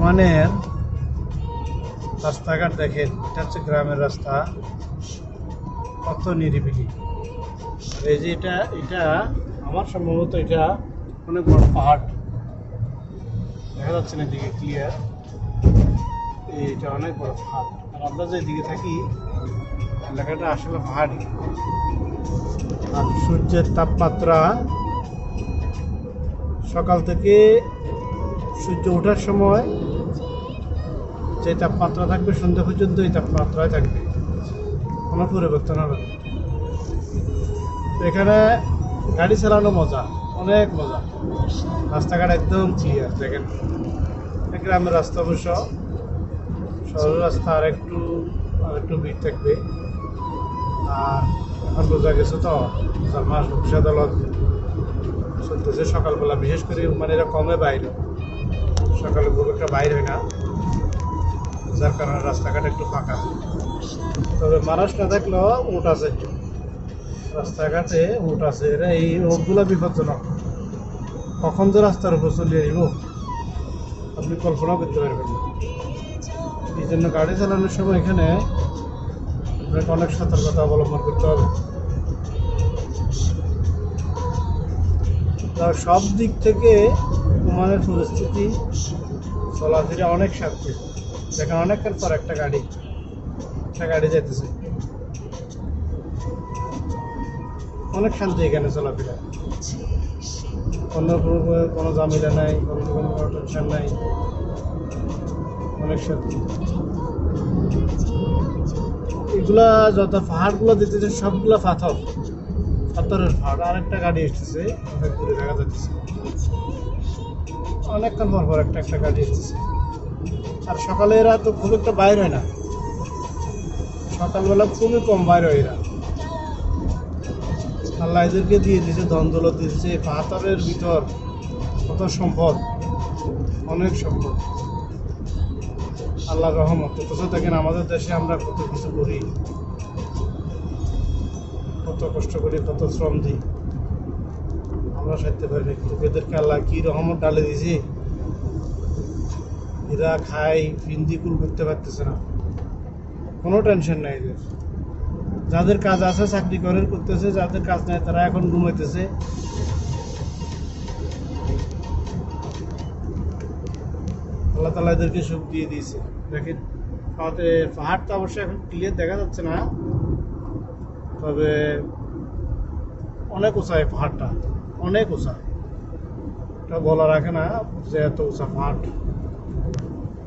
ওমানের রাস্তাঘাট দেখেন, এটা হচ্ছে গ্রামের রাস্তা, কত নিরিবিলি। আর এই যে এটা এটা আমার সম্ভবত এটা অনেক বড় পাহাড়, দেখা যাচ্ছে না এদিকে ক্লিয়ার। এটা অনেক বড় পাহাড়, আর আমরা যে দিকে থাকি এলাকাটা আসলে পাহাড়ি। আর সূর্যের তাপমাত্রা সকাল থেকে সূর্য ওঠার সময় যে তাপমাত্রা থাকবে সন্ধ্যা পর্যন্ত এই তাপমাত্রায় থাকবে, কোনো পরিবর্তন হবে না। এখানে গাড়ি চালানো মজা, অনেক মজা। রাস্তাঘাট একদম ক্লিয়ার দেখেন। গ্রামের রাস্তা অবশ্য, শহরের রাস্তা আর একটু ভিড় থাকবে। আর এখন বোঝা গেছে তো মাস ভবিষ্যৎ আদালত চলতেছে সকালবেলা, বিশেষ করে মানে এরা কমে বাইরে, সকালে খুব একটা বাইর হয় না, যার কারণে রাস্তাঘাট একটু ফাঁকা। তবে মানুষ না থাকলেও উট আছে, রাস্তাঘাটে উট আছে। এরা এই উটগুলো বিপজ্জনক, কখন যে রাস্তার উপর চলিয়ে নিব আপনি কল্পনাও করতে পারবেন না। এই জন্য গাড়ি চালানোর সময় এখানে আপনাকে অনেক সতর্কতা অবলম্বন করতে হবে। সব দিক থেকে ওমানের পরিস্থিতি চলাফেরা অনেক শান্তি। দেখেন অনেকক্ষণ পর একটা গাড়ি যাইতেছে, অনেক শান্তি এখানে চলাফেরা। কোনো ঝামেলা নাই, কোনো টেনশন নাই, অনেক শান্তি। এগুলা যত পাহাড়গুলো দিতেছে সবগুলা পাথরের পাহাড়। আরেকটা গাড়ি এসেছে, অনেক দূরে দেখা যাচ্ছে, অনেকক্ষণ পর একটা গাড়ি এসেছে। আর সকালে এরা তো খুব একটা বাইর হয় না, সকালবেলা খুবই কম বাইর হয় এরা। আল্লাহ এদেরকে দিয়ে দিয়েছে, ধন দৌলত দিয়েছে। পাথরের ভিতর কত সম্পদ, অনেক সম্পদ, আল্লাহর রহমত। অথচ দেখেন আমাদের দেশে আমরা কত কিছু করি, কত কষ্ট করি, কত শ্রম দিই, আমরা সারতে পারি না। কিন্তু এদেরকে আল্লাহ কি রহমত ডালে দিয়েছে, এরা খায় পিন্দি কুল করতে পারতেছে না, কোনো টেনশন নাই এদের। যাদের কাজ আছে চাকরি করতেছে, যাদের কাজ নাই তারা এখন ঘুমাইতেছে। আল্লাহ তাআলা এদেরকে সুখ দিয়ে দিয়েছে। দেখেন পাহাড়টা অবশ্যই এখন ক্লিয়ার দেখা যাচ্ছে না, তবে অনেক উঁচা এই পাহাড়টা, অনেক উঁচা। এটা বলা রাখে না যে এত উঁচা পাহাড়।